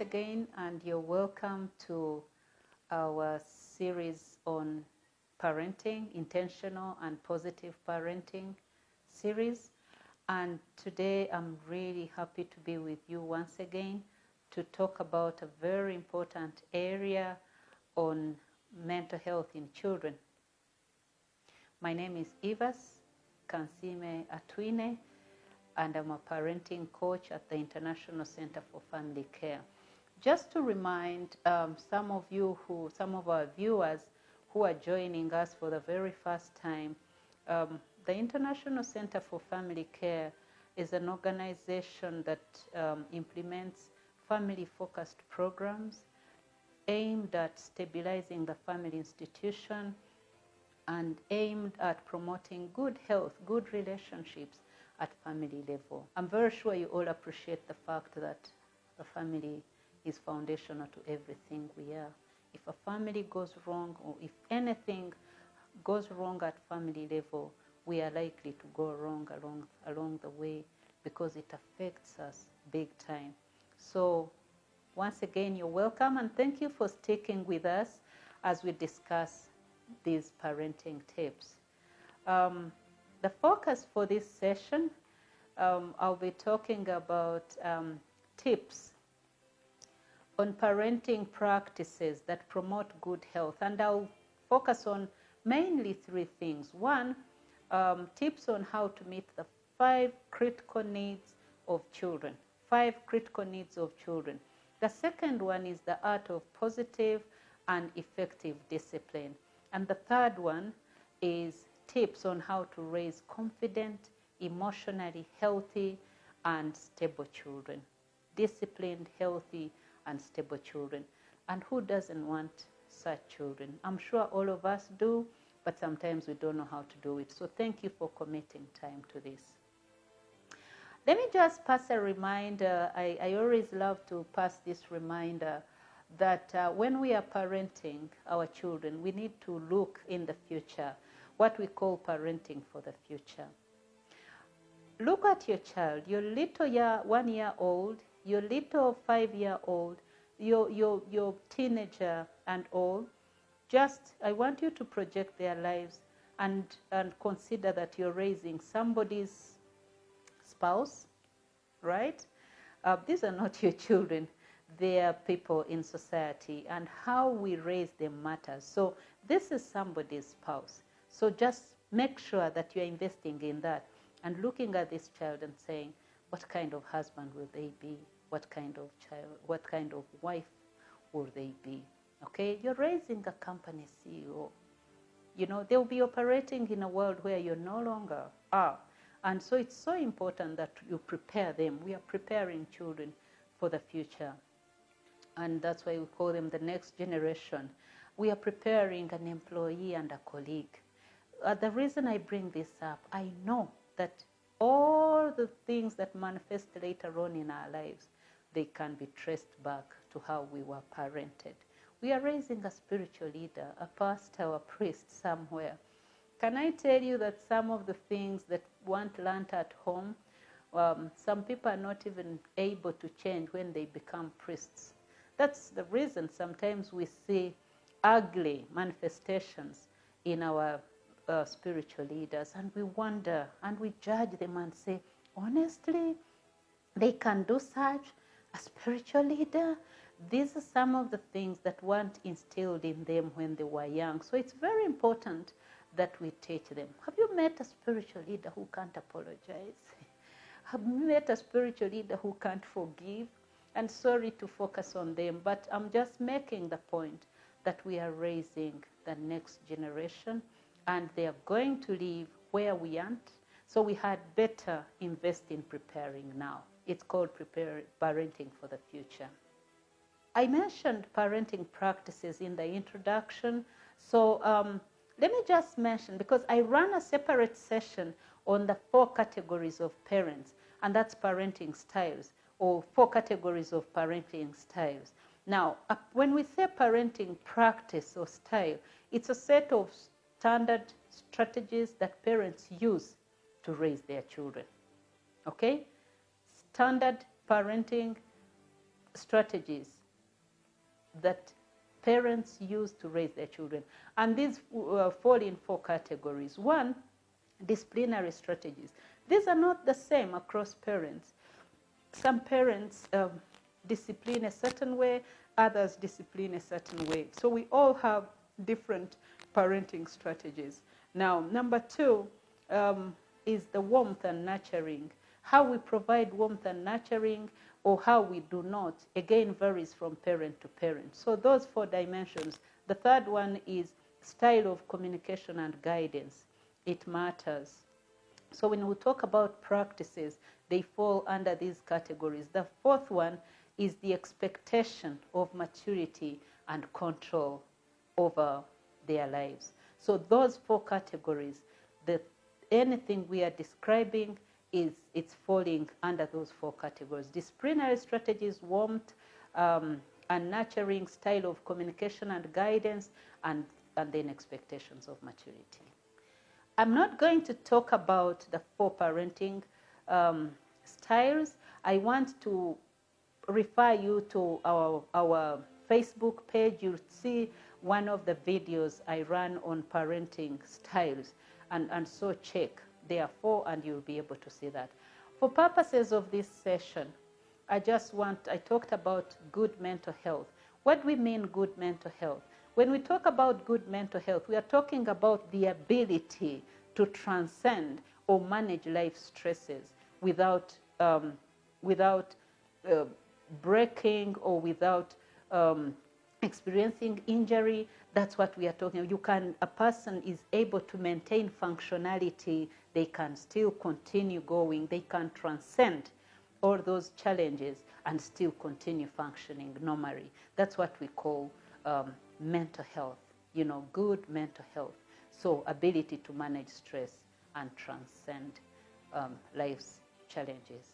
again, and you're welcome to our series on parenting, intentional and positive parenting series. And today I'm really happy to be with you once again to talk about a very important area on mental health in children. My name is Ivas Kansime Atwine, and I'm a parenting coach at the International Center for Family Care. Just to remind some of our viewers who are joining us for the very first time, the International Center for Family Care is an organization that implements family-focused programs aimed at stabilizing the family institution and aimed at promoting good health, good relationships at family level. I'm very sure you all appreciate the fact that the family is foundational to everything we are. If a family goes wrong, or if anything goes wrong at family level, we are likely to go wrong along the way because it affects us big time. So once again, you're welcome, and thank you for sticking with us as we discuss these parenting tips. The focus for this session, I'll be talking about tips on parenting practices that promote good health. And I'll focus on mainly three things. One, tips on how to meet the 5 critical needs of children. 5 critical needs of children. The second one is the art of positive and effective discipline. And the third one is tips on how to raise confident, emotionally healthy, and stable children. Disciplined, healthy, and stable children. And who doesn't want such children? I'm sure all of us do, but sometimes we don't know how to do it. So thank you for committing time to this. Let me just pass a reminder. I always love to pass this reminder that when we are parenting our children, we need to look in the future, what we call parenting for the future. Look at your child, your little 1-year-old, your little 5-year-old, your teenager and all. Just, I want you to project their lives and consider that you're raising somebody's spouse, right? These are not your children. They are people in society, and how we raise them matters. So this is somebody's spouse. So just make sure that you're investing in that and looking at this child and saying, what kind of husband will they be? What kind of child, what kind of wife will they be? Okay, you're raising a company CEO. You know, they'll be operating in a world where you no longer are. And so it's so important that you prepare them. We are preparing children for the future. And that's why we call them the next generation. We are preparing an employee and a colleague. The reason I bring this up, I know that all the things that manifest later on in our lives, they can be traced back to how we were parented. We are raising a spiritual leader, a pastor or a priest somewhere. Can I tell you that some of the things that weren't learned at home, some people are not even able to change when they become priests. That's the reason sometimes we see ugly manifestations in our spiritual leaders, and we wonder and we judge them and say, honestly, they can do such a spiritual leader? These are some of the things that weren't instilled in them when they were young. So it's very important that we teach them. Have you met a spiritual leader who can't apologize? Have you met a spiritual leader who can't forgive? And sorry to focus on them, but I'm just making the point that we are raising the next generation, and they are going to live where we aren't. So we had better invest in preparing now. It's called parenting for the future. I mentioned parenting practices in the introduction. So let me just mention, because I ran a separate session on the 4 categories of parents, and that's parenting styles, or 4 categories of parenting styles. Now, when we say parenting practice or style, it's a set of standard strategies that parents use to raise their children. Okay? Standard parenting strategies that parents use to raise their children. And these fall in 4 categories. 1, disciplinary strategies. These are not the same across parents. Some parents discipline a certain way, others discipline a certain way. So we all have different parenting strategies. Now, number 2 is the warmth and nurturing. How we provide warmth and nurturing or how we do not, again, varies from parent to parent. So those 4 dimensions. The third one is style of communication and guidance. It matters. So when we talk about practices, they fall under these categories. The 4th one is the expectation of maturity and control over their lives. So those 4 categories, anything we are describing it's falling under those 4 categories. Disciplinary strategies, warmth, and nurturing, style of communication and guidance, and then expectations of maturity. I'm not going to talk about the 4 parenting styles. I want to refer you to our Facebook page. You'll see one of the videos I ran on parenting styles, and so check. There are 4 and you'll be able to see that. For purposes of this session, I talked about good mental health. What do we mean good mental health? When we talk about good mental health, we are talking about the ability to transcend or manage life stresses without breaking or without experiencing injury. That's what we are talking about. A person is able to maintain functionality. They can still continue going. They can transcend all those challenges and still continue functioning normally. That's what we call mental health, good mental health. So ability to manage stress and transcend life's challenges,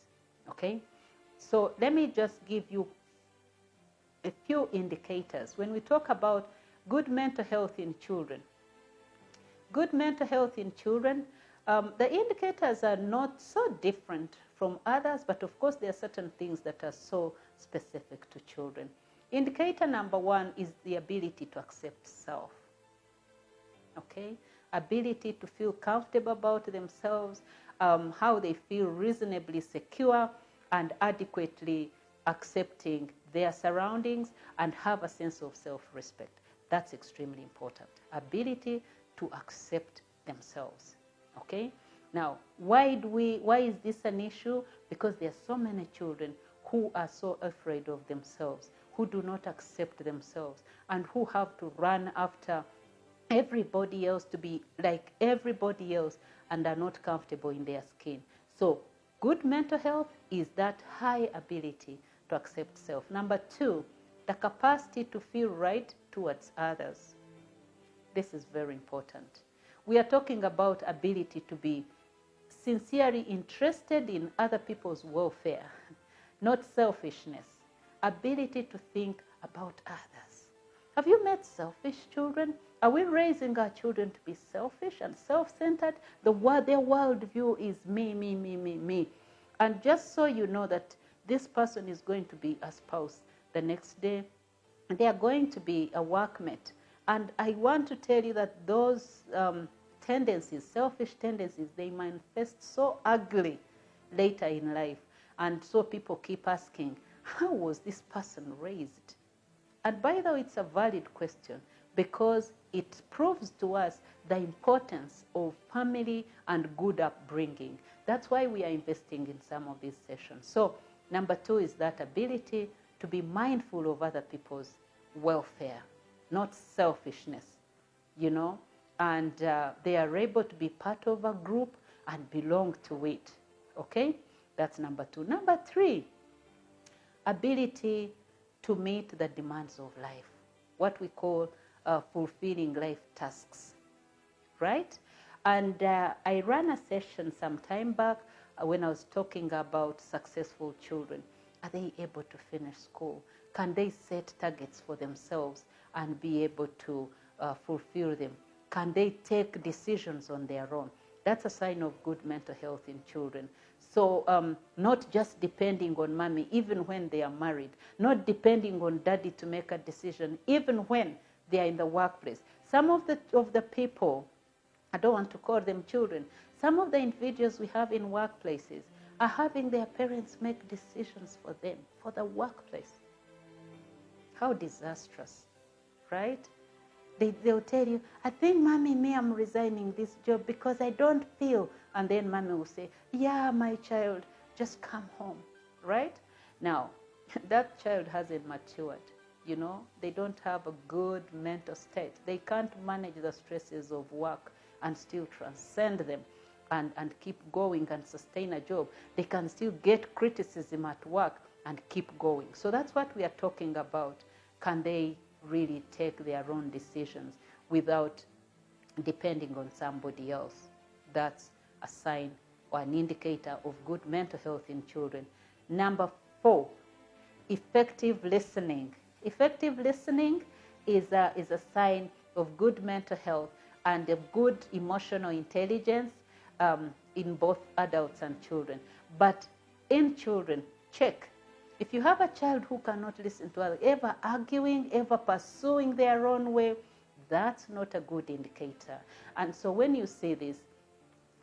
okay? So let me just give you a few indicators. When we talk about good mental health in children, the indicators are not so different from others, but of course there are certain things that are so specific to children. Indicator number 1 is the ability to accept self. Okay? Ability to feel comfortable about themselves, how they feel reasonably secure and adequately accepting their surroundings and have a sense of self-respect. That's extremely important. Ability to accept themselves. Okay? Now, why is this an issue? Because there are so many children who are so afraid of themselves, who do not accept themselves, and who have to run after everybody else to be like everybody else and are not comfortable in their skin. So good mental health is that high ability to accept self. Number 2, the capacity to feel right towards others. This is very important. We are talking about ability to be sincerely interested in other people's welfare, not selfishness. Ability to think about others. Have you met selfish children? Are we raising our children to be selfish and self-centered? Their worldview is me, me, me, me, me. And just so you know that this person is going to be a spouse the next day, they are going to be a workmate. And I want to tell you that those tendencies, selfish tendencies, they manifest so ugly later in life. And so people keep asking, how was this person raised? And by the way, it's a valid question because it proves to us the importance of family and good upbringing. That's why we are investing in some of these sessions. So number 2 is that ability to be mindful of other people's welfare, not selfishness, and they are able to be part of a group and belong to it, okay? That's number 2. Number 3, ability to meet the demands of life, what we call fulfilling life tasks, right? And I ran a session some time back when I was talking about successful children. Are they able to finish school? Can they set targets for themselves and be able to fulfill them? Can they take decisions on their own? That's a sign of good mental health in children. So not just depending on mommy, even when they are married, not depending on daddy to make a decision, even when they are in the workplace. Some of the people, I don't want to call them children, some of the individuals we have in workplaces are having their parents make decisions for them, for the workplace. How disastrous, right? They'll tell you, I think, mommy, I'm resigning this job because I don't feel. And then mommy will say, yeah, my child, just come home, right? Now, that child hasn't matured, you know. They don't have a good mental state. They can't manage the stresses of work and still transcend them and keep going and sustain a job. They can still get criticism at work and keep going. So that's what we are talking about. Can they really take their own decisions without depending on somebody else? That's a sign or an indicator of good mental health in children. Number 4, effective listening. Effective listening is a sign of good mental health and of good emotional intelligence in both adults and children. But in children, check. If you have a child who cannot listen to others, ever arguing, ever pursuing their own way, that's not a good indicator. And so when you see this,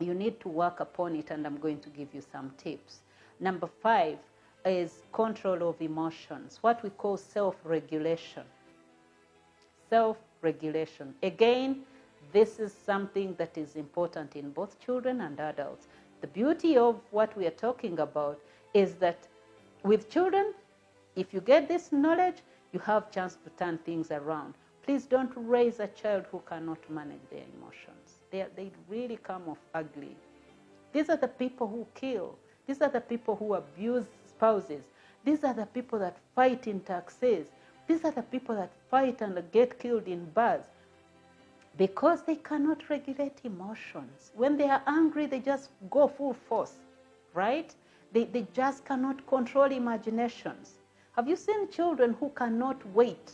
you need to work upon it, and I'm going to give you some tips. Number 5 is control of emotions, what we call self-regulation. Self-regulation. Again, this is something that is important in both children and adults. The beauty of what we are talking about is that with children, if you get this knowledge, you have a chance to turn things around. Please don't raise a child who cannot manage their emotions. They really come off ugly. These are the people who kill. These are the people who abuse spouses. These are the people that fight in taxis. These are the people that fight and get killed in bars because they cannot regulate emotions. When they are angry, they just go full force, right? They just cannot control imaginations. Have you seen children who cannot wait?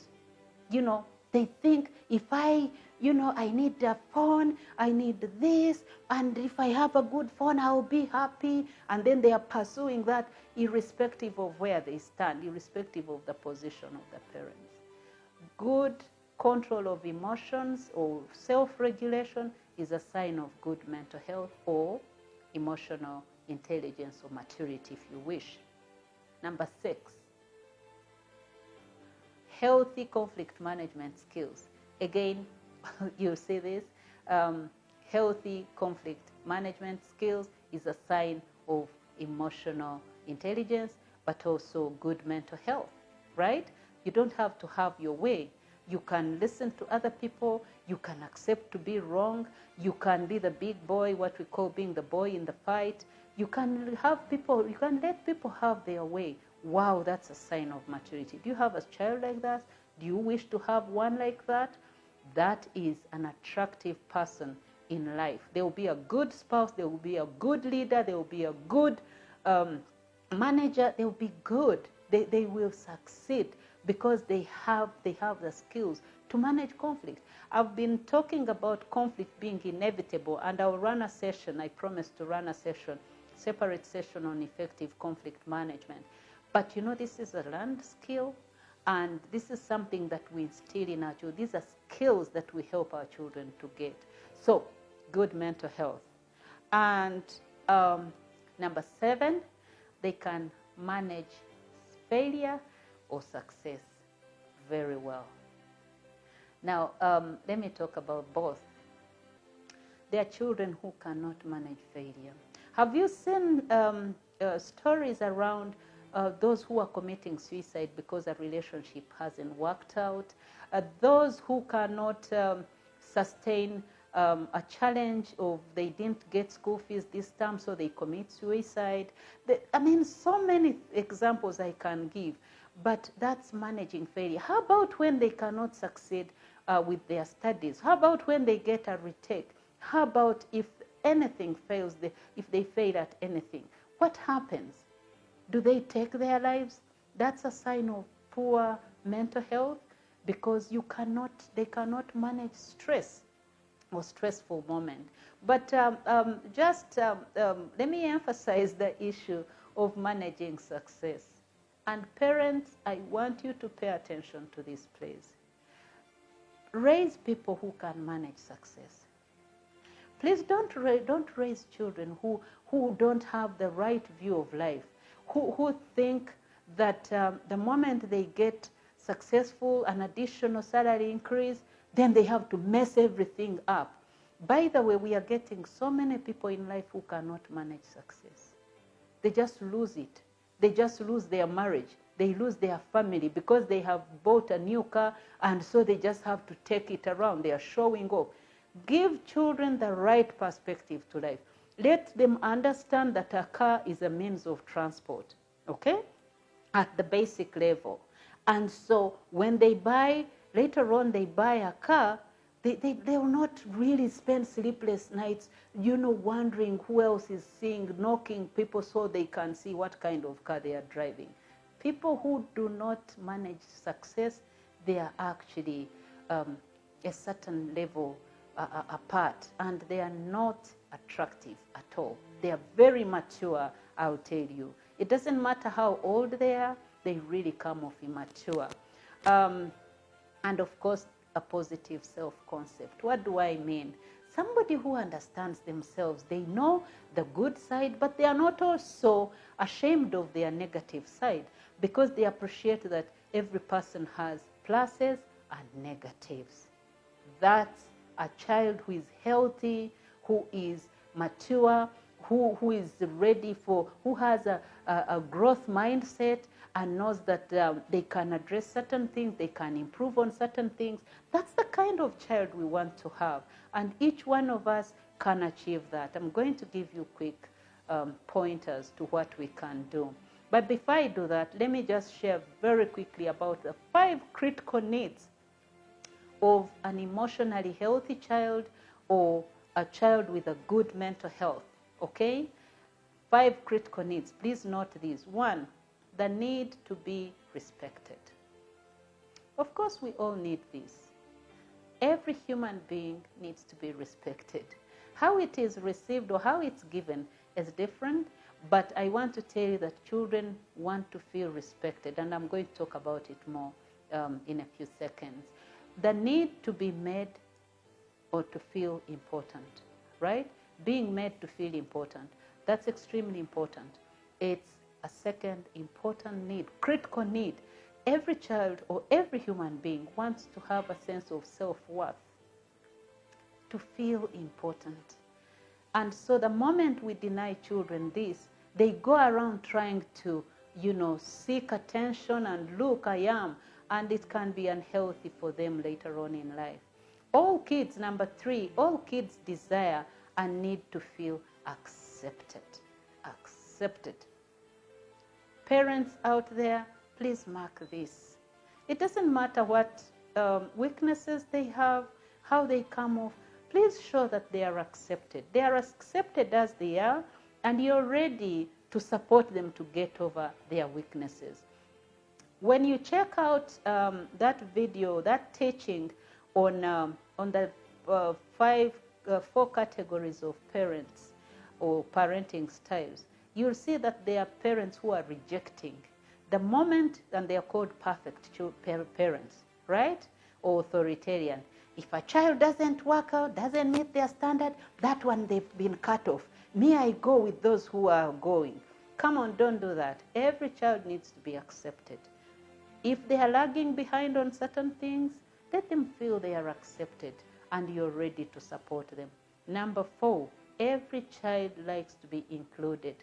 You know, they think if I need a phone, I need this, and if I have a good phone, I'll be happy. And then they are pursuing that irrespective of where they stand, irrespective of the position of the parents. Good control of emotions or self-regulation is a sign of good mental health or emotional intelligence or maturity, if you wish. Number 6, healthy conflict management skills. Again, you see this, healthy conflict management skills is a sign of emotional intelligence, but also good mental health, right? You don't have to have your way. You can listen to other people. You can accept to be wrong. You can be the big boy, what we call being the boy in the fight. You can have people, you can let people have their way. Wow, that's a sign of maturity. Do you have a child like that? Do you wish to have one like that? That is an attractive person in life. They will be a good spouse. They will be a good leader. They will be a good manager. They will be good. They will succeed because they have the skills to manage conflict. I've been talking about conflict being inevitable, and I'll run a session. I promise to run a session, separate session on effective conflict management. But you know, this is a learned skill, and this is something that we instill in our children. These are skills that we help our children to get. So, good mental health. And number 7, they can manage failure or success very well. Now, let me talk about both. There are children who cannot manage failure. Have you seen stories around those who are committing suicide because a relationship hasn't worked out? Those who cannot sustain a challenge of they didn't get school fees this term, so they commit suicide. I mean, so many examples I can give, but that's managing failure. How about when they cannot succeed with their studies? How about when they get a retake? How about if anything fails, if they fail at anything? What happens? Do they take their lives? That's a sign of poor mental health because they cannot manage stress. or stressful moment. But let me emphasize the issue of managing success. And parents, I want you to pay attention to this, please. Raise people who can manage success. Please don't raise children who don't have the right view of life, who think that the moment they get successful, an additional salary increase, then they have to mess everything up. By the way, we are getting so many people in life who cannot manage success. They just lose it. They just lose their marriage. They lose their family because they have bought a new car, and so they just have to take it around. They are showing off. Give children the right perspective to life. Let them understand that a car is a means of transport, okay, at the basic level. And so when they buy, later on they buy a car, they will not really spend sleepless nights, wondering who else is seeing, knocking people so they can see what kind of car they are driving. People who do not manage success, they are actually a certain level apart, and they are not attractive at all. They are very mature, I'll tell you. It doesn't matter how old they are, they really come off immature. And of course, a positive self-concept. What do I mean? Somebody who understands themselves. They know the good side, but they are not also ashamed of their negative side, because they appreciate that every person has pluses and negatives. That's a child who is healthy, who is mature, who is ready for, who has a growth mindset and knows that they can address certain things, they can improve on certain things. That's the kind of child we want to have. And each one of us can achieve that. I'm going to give you quick pointers to what we can do. But before I do that, let me just share very quickly about the 5 critical needs of an emotionally healthy child or a child with a good mental health, okay? 5 critical needs. Please note these. 1, the need to be respected. Of course, we all need this. Every human being needs to be respected. How it is received or how it's given is different, but I want to tell you that children want to feel respected, and I'm going to talk about it more in a few seconds. The need to be made or to feel important, right? Being made to feel important. That's extremely important. It's a second important need, critical need. Every child or every human being wants to have a sense of self-worth, to feel important. And so the moment we deny children this, they go around trying to, seek attention and look, I am, and it can be unhealthy for them later on in life. All kids, number 3, all kids desire and need to feel accepted. Accepted. Parents out there, please mark this. It doesn't matter what weaknesses they have, how they come off. Please show that they are accepted. They are accepted as they are, and you're ready to support them to get over their weaknesses. When you check out that video, that teaching on the 4 categories of parents or parenting styles, you'll see that there are parents who are rejecting. The moment, and they are called perfect parents, right? Or authoritarian. If a child doesn't work out, doesn't meet their standard, that one they've been cut off. Me, I go with those who are going. Come on, don't do that. Every child needs to be accepted. If they are lagging behind on certain things, let them feel they are accepted and you're ready to support them. Number 4, every child likes to be included.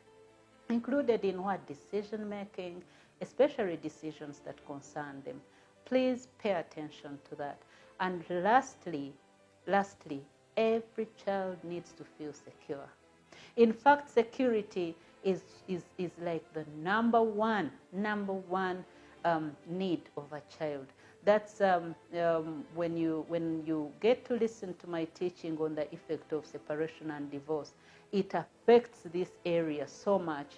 Included in what? Decision making, especially decisions that concern them. Please pay attention to that. And lastly, every child needs to feel secure. In fact, security is like the number one need of a child. That's when you get to listen to my teaching on the effect of separation and divorce, it affects this area so much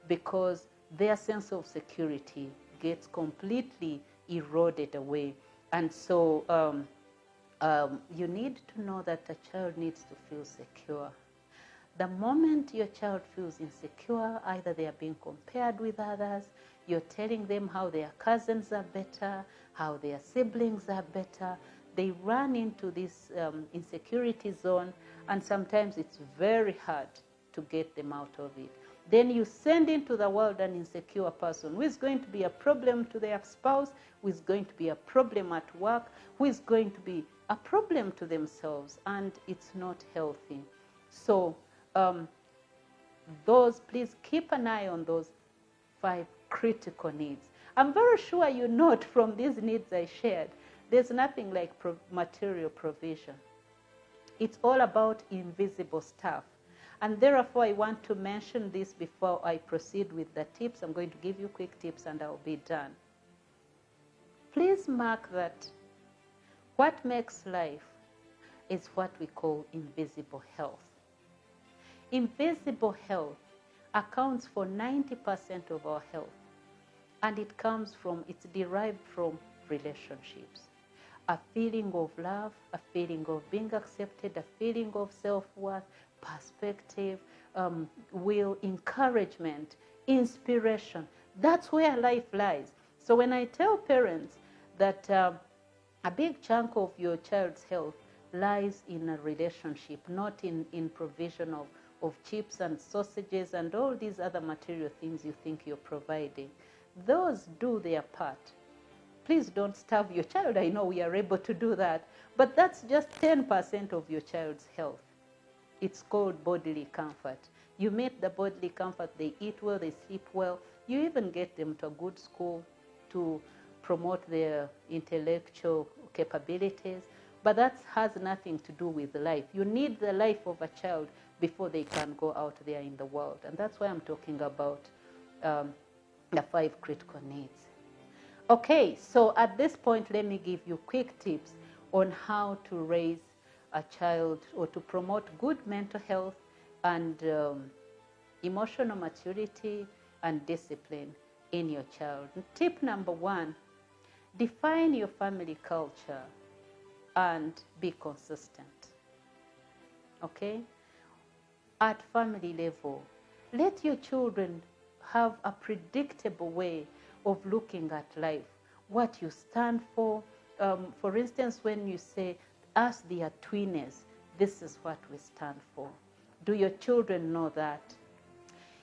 because their sense of security gets completely eroded away. And so You need to know that a child needs to feel secure. The moment your child feels insecure, either they are being compared with others, you're telling them how their cousins are better, how their siblings are better, they run into this insecurity zone, and sometimes it's very hard to get them out of it. Then you send into the world an insecure person who is going to be a problem to their spouse, who is going to be a problem at work, who is going to be a problem to themselves, and it's not healthy. So please keep an eye on those 5 critical needs. I'm very sure you note from these needs I shared, there's nothing like material provision. It's all about invisible stuff. And therefore, I want to mention this before I proceed with the tips. I'm going to give you quick tips and I'll be done. Please mark that what makes life is what we call invisible health. Invisible health accounts for 90% of our health, and it's derived from relationships. A feeling of love, a feeling of being accepted, a feeling of self-worth, perspective, will, encouragement, inspiration. That's where life lies. So when I tell parents that a big chunk of your child's health lies in a relationship, not in provision of chips and sausages and all these other material things you think you're providing, those do their part. Please don't starve your child. I know we are able to do that, but that's just 10% of your child's health. It's called bodily comfort. You meet the bodily comfort, they eat well, they sleep well. You even get them to a good school to promote their intellectual capabilities, but that has nothing to do with life. You need the life of a child before they can go out there in the world, and that's why I'm talking about the 5 critical needs. Okay, so at this point, let me give you quick tips on how to raise a child or to promote good mental health and emotional maturity and discipline in your child. Tip number 1, define your family culture and be consistent. Okay? At family level, let your children have a predictable way of looking at life, what you stand for. For instance, when you say, us, they are twiners, this is what we stand for. Do your children know that?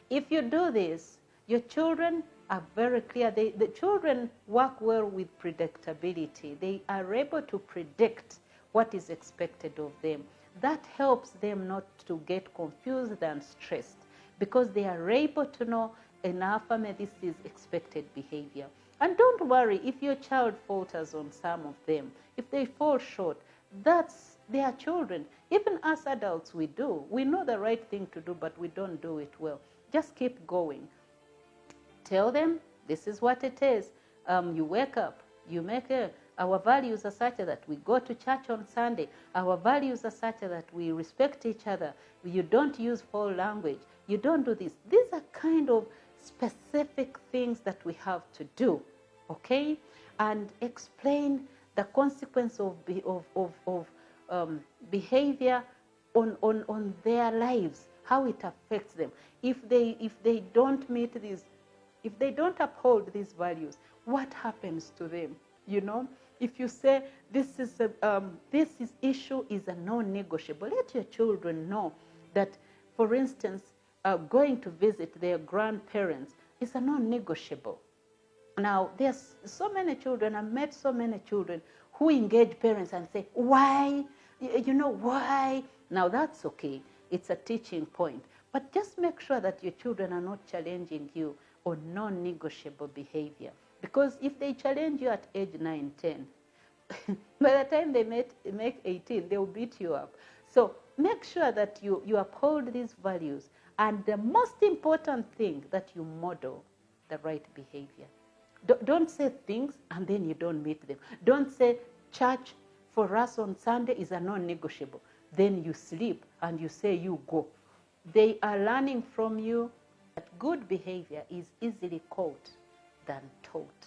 If you do this, your children are very clear. The children work well with predictability. They are able to predict what is expected of them. That helps them not to get confused and stressed, because they are able to know in our family this is expected behavior. And don't worry if your child falters on some of them. If they fall short, that's their children. Even us adults, we do. We know the right thing to do, but we don't do it well. Just keep going. Tell them this is what it is. You wake up, you make our values are such that we go to church on Sunday. Our values are such that we respect each other. You don't use foul language. You don't do this. These are kind of specific things that we have to do, okay? And explain the consequence of behavior on their lives, how it affects them. If they don't meet these, if they don't uphold these values, what happens to them? You know, if you say this issue is a non-negotiable, let your children know that, for instance, going to visit their grandparents is a non-negotiable. Now, there's so many children, I've met so many children who engage parents and say, why? You know, why? Now, that's okay. It's a teaching point. But just make sure that your children are not challenging you on non-negotiable behavior. Because if they challenge you at age 9, 10, by the time they make 18, they'll beat you up. So make sure that you uphold these values. And the most important thing, that you model the right behavior. Don't say things and then you don't meet them. Don't say church for us on Sunday is a non-negotiable. Then you sleep and you say you go. They are learning from you that good behavior is easily caught than taught.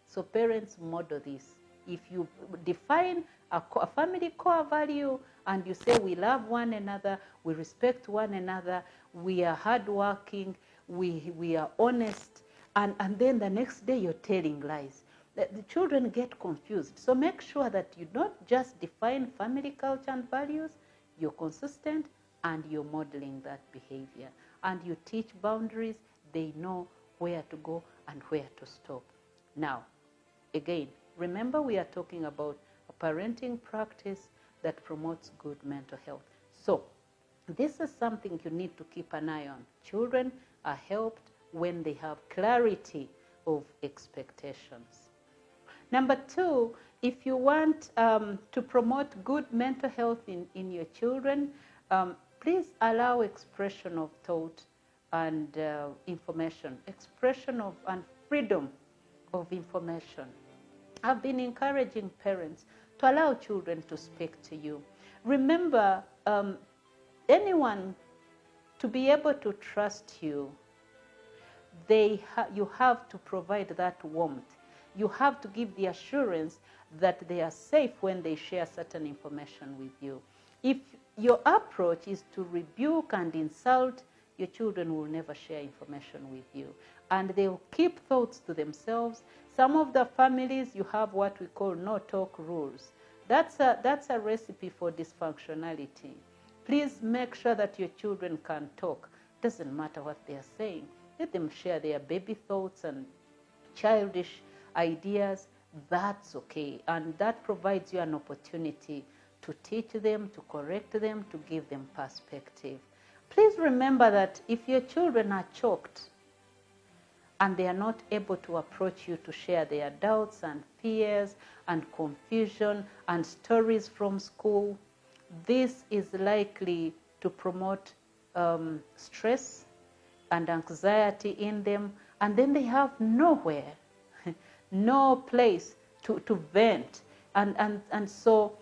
So parents, model this. if you define a family core value and you say we love one another, we respect one another, we are hardworking, we are honest, and then the next day you're telling lies, the children get confused. So make sure that you don't just define family culture and values, you're consistent and you're modeling that behavior. And you teach boundaries, they know where to go and where to stop. Now, again, remember we are talking about a parenting practice that promotes good mental health. So this is something you need to keep an eye on. Children are helped when they have clarity of expectations. Number two, if you want to promote good mental health in your children, please allow expression of thought and information, expression of and freedom of information. I've been encouraging parents to allow children to speak to you. Remember, anyone to be able to trust you, you have to provide that warmth. You have to give the assurance that they are safe when they share certain information with you. If your approach is to rebuke and insult, your children will never share information with you. And they will keep thoughts to themselves. Some of the families, you have what we call no-talk rules. That's a recipe for dysfunctionality. Please make sure that your children can talk. Doesn't matter what they are saying. Let them share their baby thoughts and childish ideas. That's okay. And that provides you an opportunity to teach them, to correct them, to give them perspective. Please remember that if your children are choked and they are not able to approach you to share their doubts and fears and confusion and stories from school, this is likely to promote stress and anxiety in them, and then they have nowhere, no place to vent. And so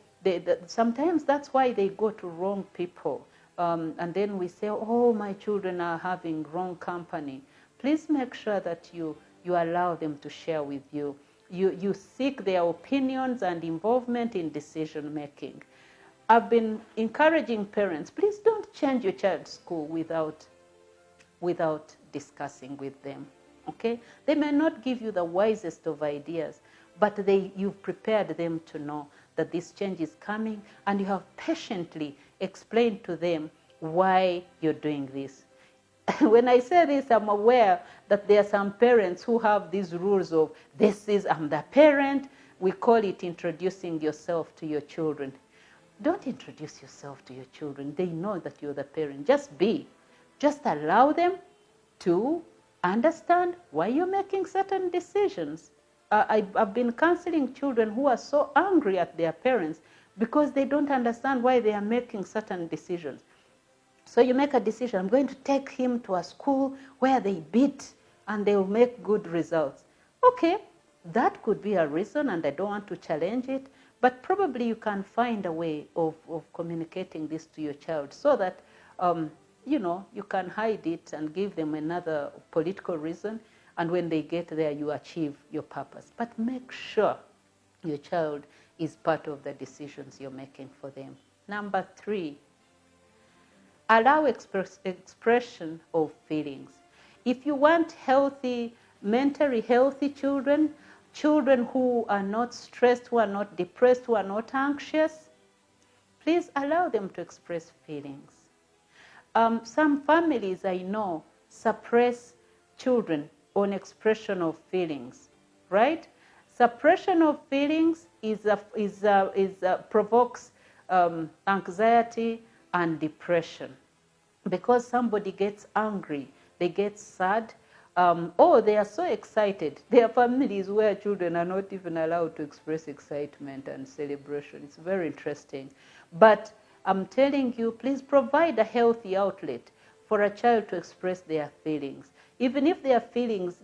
sometimes that's why they go to wrong people. And then we say, oh, my children are having wrong company. Please make sure that you allow them to share with you. You seek their opinions and involvement in decision making. I've been encouraging parents, please don't change your child's school without discussing with them. Okay? They may not give you the wisest of ideas, but you've prepared them to know that this change is coming, and you have patiently explained to them why you're doing this. When I say this, I'm aware that there are some parents who have these rules of, I'm the parent. We call it introducing yourself to your children. Don't introduce yourself to your children. They know that you're the parent. Just be. Just allow them to understand why you're making certain decisions. I've been counseling children who are so angry at their parents because they don't understand why they are making certain decisions. So you make a decision, I'm going to take him to a school where they beat and they will make good results. Okay, that could be a reason, and I don't want to challenge it, but probably you can find a way of communicating this to your child so that you can hide it and give them another political reason, and when they get there, you achieve your purpose. But make sure your child is part of the decisions you're making for them. Number 3, allow expression of feelings. If you want healthy, mentally healthy children who are not stressed, who are not depressed, who are not anxious, please allow them to express feelings. Some families I know suppress children on expression of feelings, right? Suppression of feelings provokes anxiety and depression, because somebody gets angry, they get sad, or they are so excited. There are families where children are not even allowed to express excitement and celebration. It's very interesting. But I'm telling you, please provide a healthy outlet for a child to express their feelings. Even if they are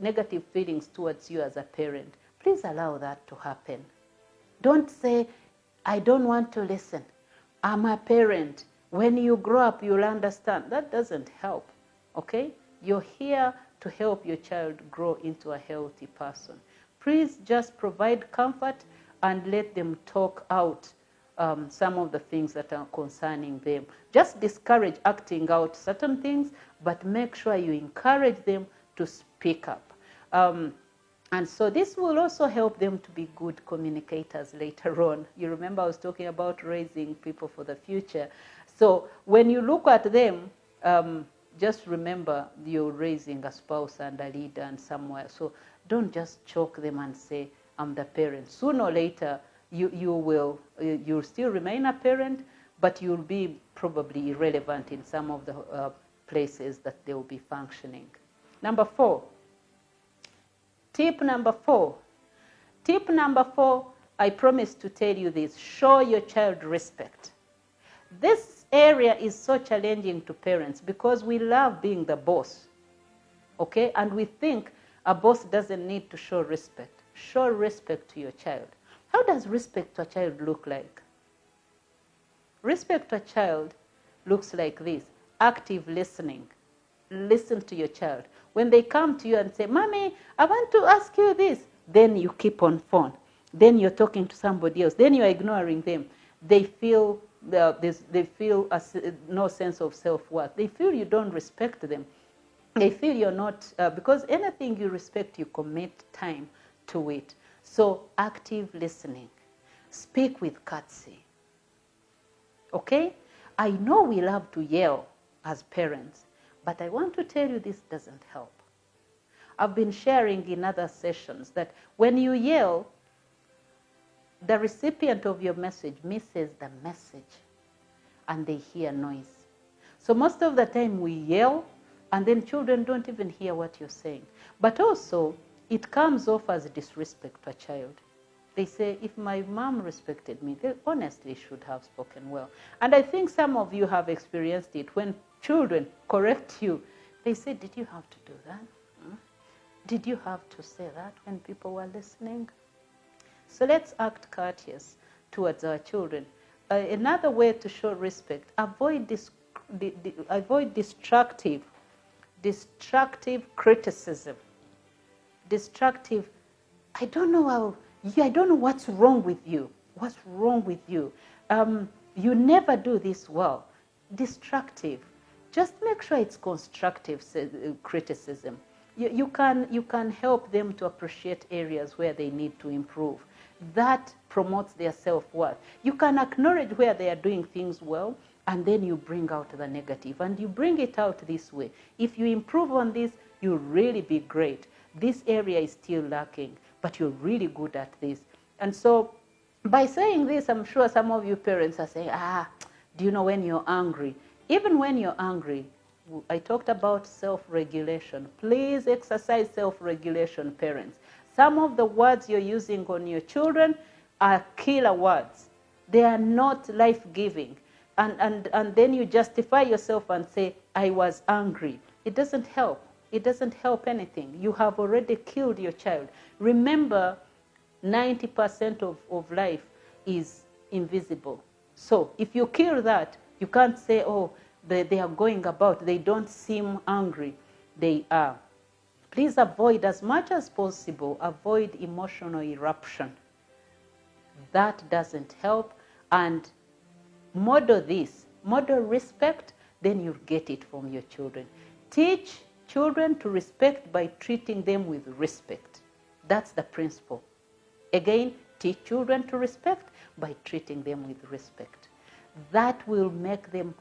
negative feelings towards you as a parent, please allow that to happen. Don't say, I don't want to listen. I'm a parent. When you grow up, you'll understand. That doesn't help, okay? You're here to help your child grow into a healthy person. Please just provide comfort and let them talk out some of the things that are concerning them. Just discourage acting out certain things, but make sure you encourage them to speak up. And so this will also help them to be good communicators later on. You remember I was talking about raising people for the future. So when you look at them, just remember you're raising a spouse and a leader and somewhere. So don't just choke them and say, I'm the parent. Sooner or later, you'll still remain a parent, but you'll be probably irrelevant in some of the places that they will be functioning. Number 4. Tip number 4. Tip number 4, I promised to tell you this. Show your child respect. This area is so challenging to parents because we love being the boss. Okay? And we think a boss doesn't need to show respect. Show respect to your child. How does respect to a child look like? Respect to a child looks like this. Active listening. Listen to your child. When they come to you and say, Mommy, I want to ask you this, then you keep on phone. Then you're talking to somebody else. Then you're ignoring them. They feel no sense of self-worth. They feel you don't respect them. They feel you're not, because anything you respect, you commit time to it. So active listening. Speak with courtesy. Okay? I know we love to yell as parents, but I want to tell you this doesn't help. I've been sharing in other sessions that when you yell, the recipient of your message misses the message and they hear noise. So most of the time we yell and then children don't even hear what you're saying. But also, it comes off as disrespect to a child. They say, if my mom respected me, they honestly should have spoken well. And I think some of you have experienced it. When children correct you, they say, did you have to do that? Did you have to say that when people were listening? So let's act courteous towards our children. Another way to show respect, avoid destructive criticism. Destructive, I don't know what's wrong with you. What's wrong with you? You never do this well. Destructive. Just make sure it's constructive criticism. You can help them to appreciate areas where they need to improve. That promotes their self-worth. You can acknowledge where they are doing things well, and then you bring out the negative. And you bring it out this way. If you improve on this, you'll really be great. This area is still lacking, but you're really good at this. And so by saying this, I'm sure some of you parents are saying, do you know when you're angry? Even when you're angry, I talked about self-regulation. Please exercise self-regulation, parents. Some of the words you're using on your children are killer words. They are not life-giving. And then you justify yourself and say, I was angry. It doesn't help. It doesn't help anything. You have already killed your child. Remember, 90% of life is invisible. So if you kill that, you can't say, they are going about. They don't seem angry. They are. Please avoid, as much as possible, avoid emotional eruption. That doesn't help. And model this. Model respect, then you'll get it from your children. Teach children to respect by treating them with respect. That's the principle. Again, teach children to respect by treating them with respect. That will make them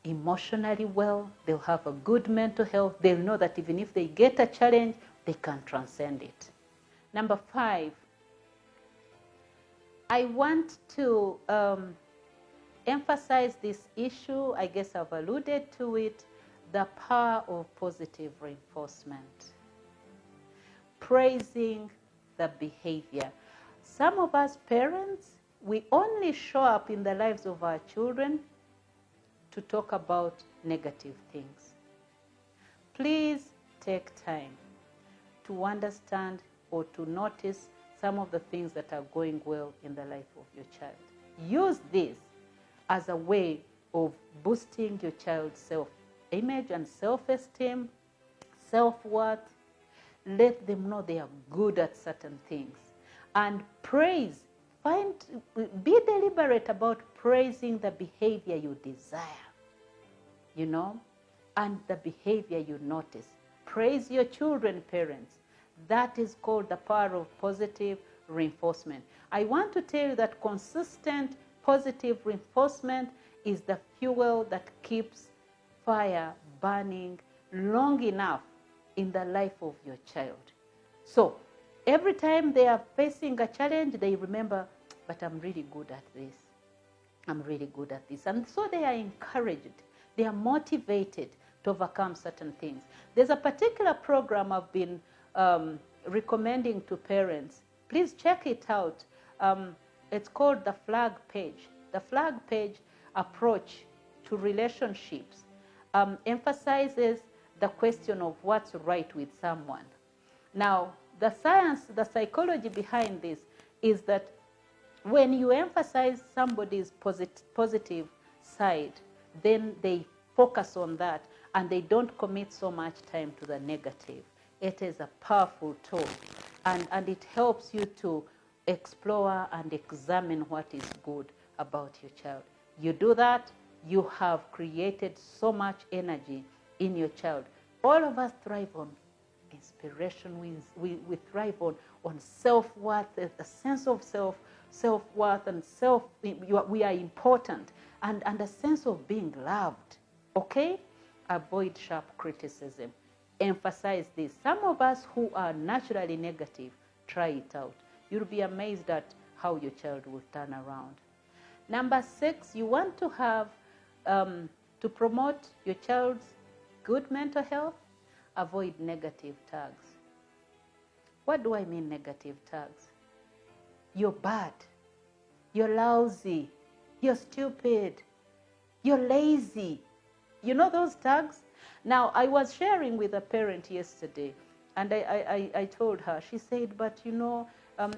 emotionally well. They'll have a good mental health. They'll know that even if they get a challenge, they can transcend it. Number 5, I want to emphasize this issue. I guess I've alluded to it. The power of positive reinforcement. Praising the behavior. Some of us parents, we only show up in the lives of our children to talk about negative things. Please take time to understand or to notice some of the things that are going well in the life of your child. Use this as a way of boosting your child's self-image and self-esteem, self-worth. Let them know they are good at certain things. And praise be deliberate about praising the behavior you desire, and the behavior you notice. Praise your children, parents. That is called the power of positive reinforcement. I want to tell you that consistent positive reinforcement is the fuel that keeps fire burning long enough in the life of your child. So every time they are facing a challenge, they remember, but I'm really good at this. I'm really good at this. And so they are encouraged. They are motivated to overcome certain things. There's a particular program I've been recommending to parents. Please check it out. It's called the Flag Page. The Flag Page approach to relationships emphasizes the question of what's right with someone. Now, the science, the psychology behind this is that when you emphasize somebody's positive side, then they focus on that and they don't commit so much time to the negative. It is a powerful tool, and it helps you to explore and examine what is good about your child. You do that, you have created so much energy in your child. All of us thrive on inspiration. We thrive on self-worth, a sense of self-worth and we are important, and a sense of being loved. Okay? Avoid sharp criticism. Emphasize this. Some of us who are naturally negative, try it out. You'll be amazed at how your child will turn around. Number 6, you want to have, to promote your child's good mental health, avoid negative tags. What do I mean negative tags? You're bad. You're lousy. You're stupid. You're lazy. You know those tags? Now, I was sharing with a parent yesterday, and I told her, she said, but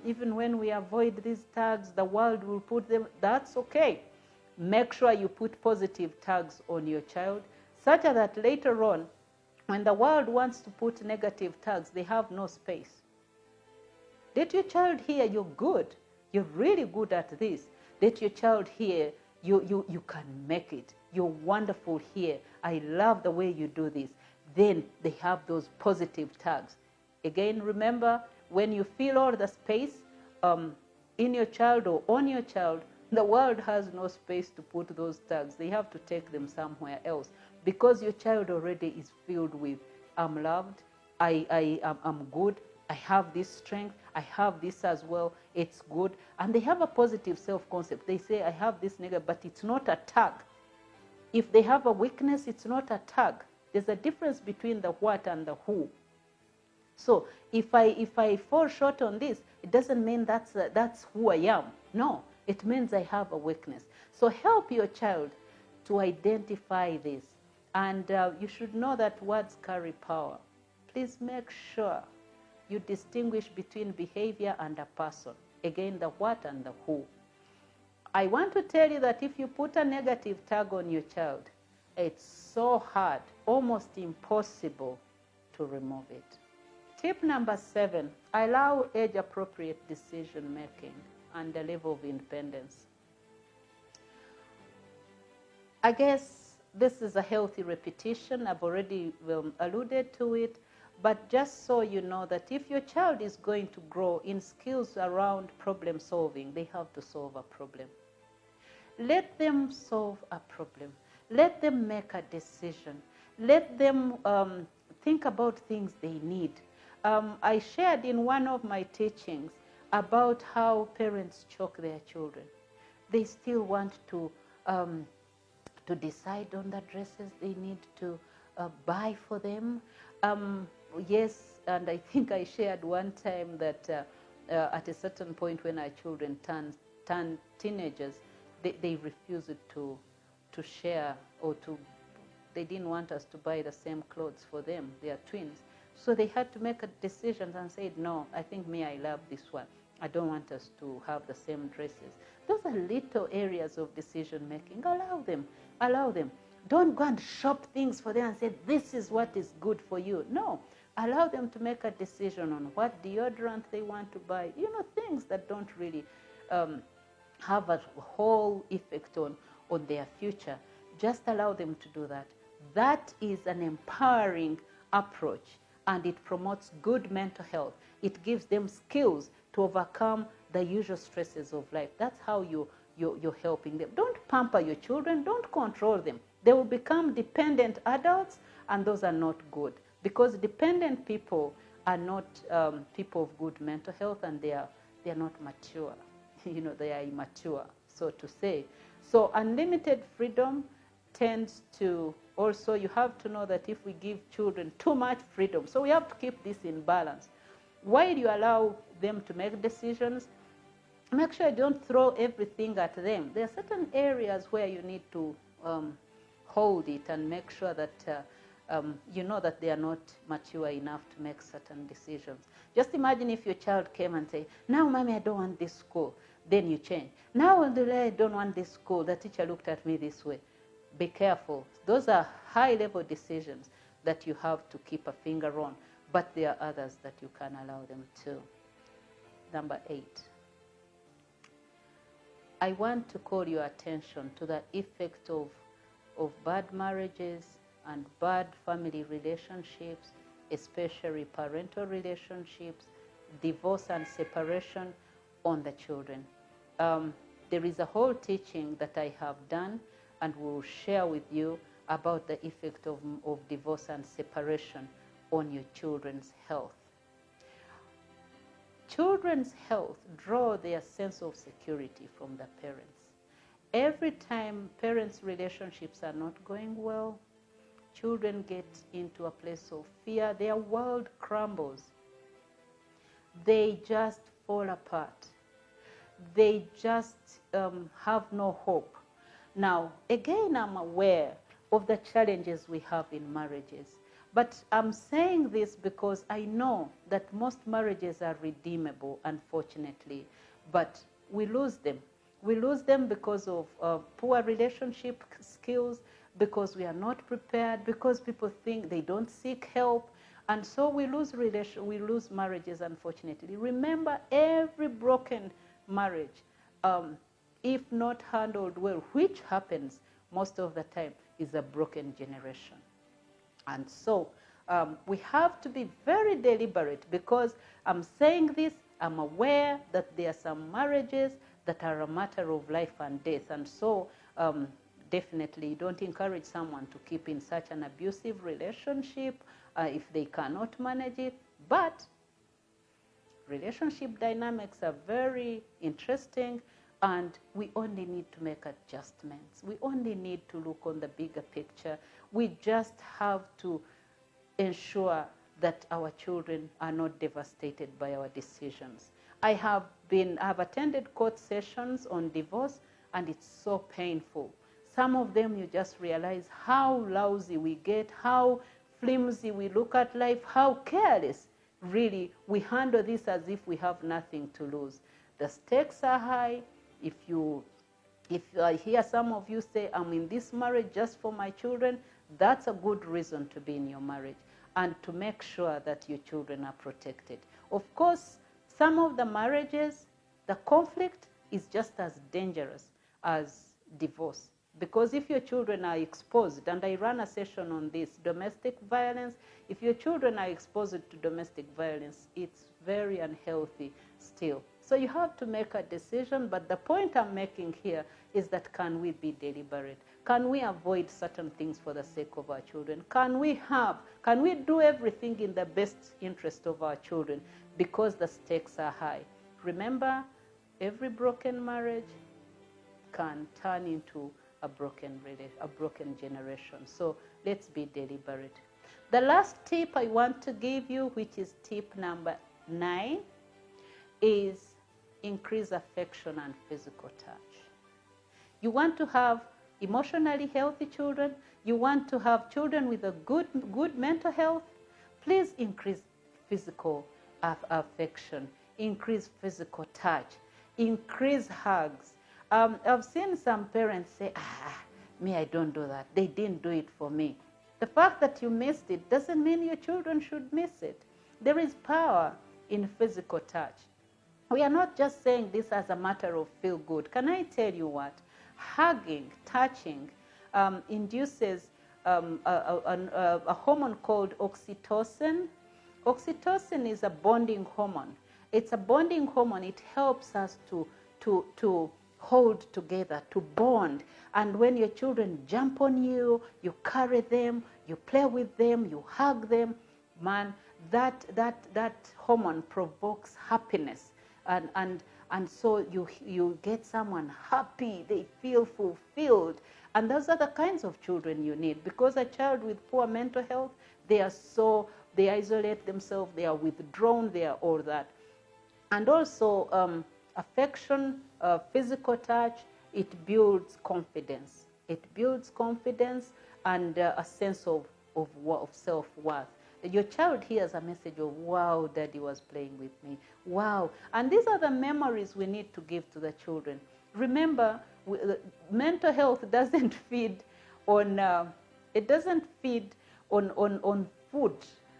even when we avoid these tags, the world will put them. That's okay. Make sure you put positive tags on your child, such that later on, when the world wants to put negative tags, they have no space. Let your child hear you're good. You're really good at this. Let your child hear you can make it. You're wonderful here. I love the way you do this. Then they have those positive tags. Again, remember, when you fill all the space in your child or on your child, the world has no space to put those tags. They have to take them somewhere else, because your child already is filled with, I'm loved, I'm good, I have this strength, I have this as well, it's good. And they have a positive self-concept. They say, I have this negative, but it's not a tag. If they have a weakness, it's not a tag. There's a difference between the what and the who. So if I fall short on this, it doesn't mean that's who I am. No, it means I have a weakness. So help your child to identify this. And you should know that words carry power. Please make sure you distinguish between behavior and a person. Again, the what and the who. I want to tell you that if you put a negative tag on your child, it's so hard, almost impossible to remove it. Tip number 7, allow age-appropriate decision-making and a level of independence. I guess this is a healthy repetition. I've already alluded to it. But just so you know that if your child is going to grow in skills around problem solving, they have to solve a problem. Let them solve a problem. Let them make a decision. Let them think about things they need. I shared in one of my teachings about how parents choke their children. They still want to decide on the dresses they need to buy for them. Yes, and I think I shared one time that at a certain point when our children turned teenagers, they refused to share or they didn't want us to buy the same clothes for them. They are twins. So they had to make a decision and said, no, I think I love this one. I don't want us to have the same dresses. Those are little areas of decision making. Allow them. Don't go and shop things for them and say, this is what is good for you. No, allow them to make a decision on what deodorant they want to buy. Things that don't really have a whole effect on their future. Just allow them to do that. That is an empowering approach, and it promotes good mental health. It gives them skills to overcome the usual stresses of life. That's how you're helping them. Don't pamper your children. Don't control them. They will become dependent adults, and those are not good, because dependent people are not people of good mental health, and they are not mature. They are immature, so to say. So unlimited freedom tends to also, you have to know that if we give children too much freedom, so we have to keep this in balance. While you allow them to make decisions, make sure you don't throw everything at them. There are certain areas where you need to hold it and make sure that you know that they are not mature enough to make certain decisions. Just imagine if your child came and say, now, mommy, I don't want this school. Then you change. Now, I don't want this school. The teacher looked at me this way. Be careful. Those are high-level decisions that you have to keep a finger on, but there are others that you can allow them to. Number 8. I want to call your attention to the effect of bad marriages and bad family relationships, especially parental relationships, divorce and separation on the children. There is a whole teaching that I have done and will share with you about the effect of divorce and separation on your children's health. Children's health draw their sense of security from the parents. Every time parents' relationships are not going well, children get into a place of fear. Their world crumbles. They just fall apart. They just have no hope. Now, again, I'm aware of the challenges we have in marriages. But I'm saying this because I know that most marriages are redeemable, unfortunately, but we lose them. We lose them because of poor relationship skills, because we are not prepared, because people think they don't seek help, and so we lose marriages, unfortunately. Remember, every broken marriage, if not handled well, which happens most of the time, is a broken generation. And so we have to be very deliberate, because I'm saying this, I'm aware that there are some marriages that are a matter of life and death. And so definitely don't encourage someone to keep in such an abusive relationship if they cannot manage it. But relationship dynamics are very interesting, and we only need to make adjustments. We only need to look on the bigger picture. We just have to ensure that our children are not devastated by our decisions. I have attended court sessions on divorce, and it's so painful. Some of them, you just realize how lousy we get, how flimsy we look at life, how careless really we handle this as if we have nothing to lose. The stakes are high. If I hear some of you say, I'm in this marriage just for my children, that's a good reason to be in your marriage and to make sure that your children are protected. Of course, some of the marriages, the conflict is just as dangerous as divorce. Because if your children are exposed, and I ran a session on this, domestic violence, if your children are exposed to domestic violence, it's very unhealthy still. So you have to make a decision, but the point I'm making here is that can we be deliberate? Can we avoid certain things for the sake of our children? Can we do everything in the best interest of our children, because the stakes are high? Remember, every broken marriage can turn into a broken generation. So let's be deliberate. The last tip I want to give you, which is tip number 9, is increase affection and physical touch. You want to have emotionally healthy children, you want to have children with a good mental health, please increase physical affection, increase physical touch, increase hugs. I've seen some parents say, me, I don't do that. They didn't do it for me. The fact that you missed it doesn't mean your children should miss it. There is power in physical touch. We are not just saying this as a matter of feel good. Can I tell you what? Hugging, touching induces a hormone called oxytocin. Oxytocin is a bonding hormone. It's a bonding hormone. It helps us to hold together, to bond. And when your children jump on you, you carry them, you play with them, you hug them, man, that hormone provokes happiness. And so you get someone happy, they feel fulfilled. And those are the kinds of children you need, because a child with poor mental health, they isolate themselves, they are withdrawn, they are all that. And also affection, physical touch, it builds confidence. It builds confidence and a sense of self-worth. Your child hears a message of, wow, daddy was playing with me. Wow. And these are the memories we need to give to the children. Remember, mental health doesn't feed on, on food,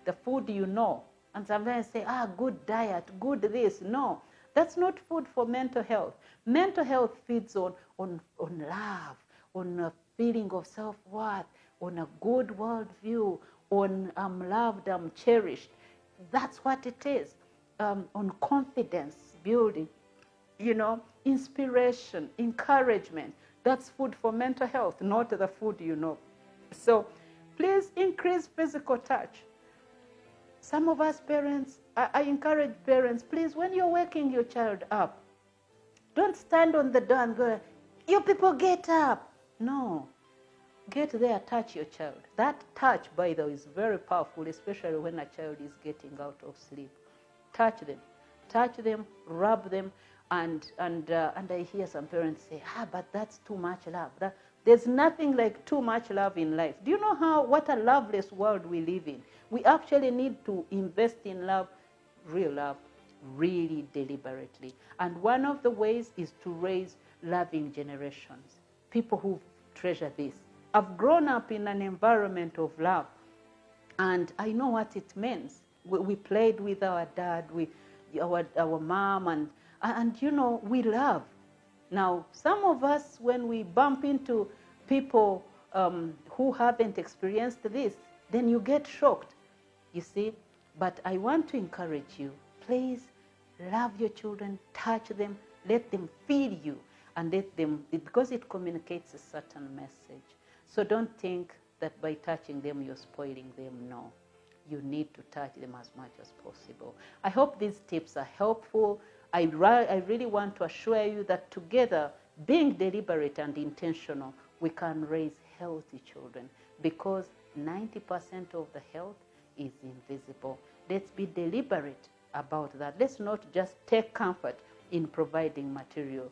the food you know. And sometimes say, good diet, good this. No, that's not food for mental health. Mental health feeds on love, on a feeling of self-worth, on a good worldview, on I'm loved, I'm cherished. That's what it is. On confidence building, inspiration, encouragement. That's food for mental health, not the food you know. So please increase physical touch. Some of us parents, I encourage parents, please, when you're waking your child up, don't stand on the door and go, you people get up. No. Get there, touch your child. That touch, by the way, is very powerful, especially when a child is getting out of sleep. Touch them, rub them, and I hear some parents say, but that's too much love. There's nothing like too much love in life. Do you know what a loveless world we live in? We actually need to invest in love, real love, really deliberately. And one of the ways is to raise loving generations, people who treasure this. I've grown up in an environment of love, and I know what it means. We played with our dad, our mom, and we love. Now, some of us, when we bump into people who haven't experienced this, then you get shocked, you see. But I want to encourage you, please love your children, touch them, let them feel you, and let them, because it communicates a certain message. So don't think that by touching them, you're spoiling them. No, you need to touch them as much as possible. I hope these tips are helpful. I really want to assure you that together, being deliberate and intentional, we can raise healthy children, because 90% of the health is invisible. Let's be deliberate about that. Let's not just take comfort in providing material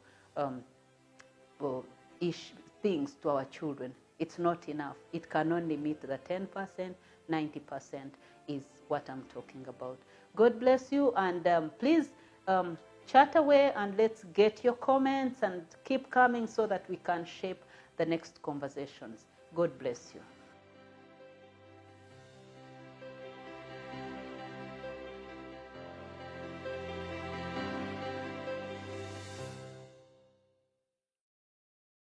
things to our children. It's not enough. It can only meet the 10%, 90% is what I'm talking about. God bless you, and please chat away, and let's get your comments and keep coming so that we can shape the next conversations. God bless you.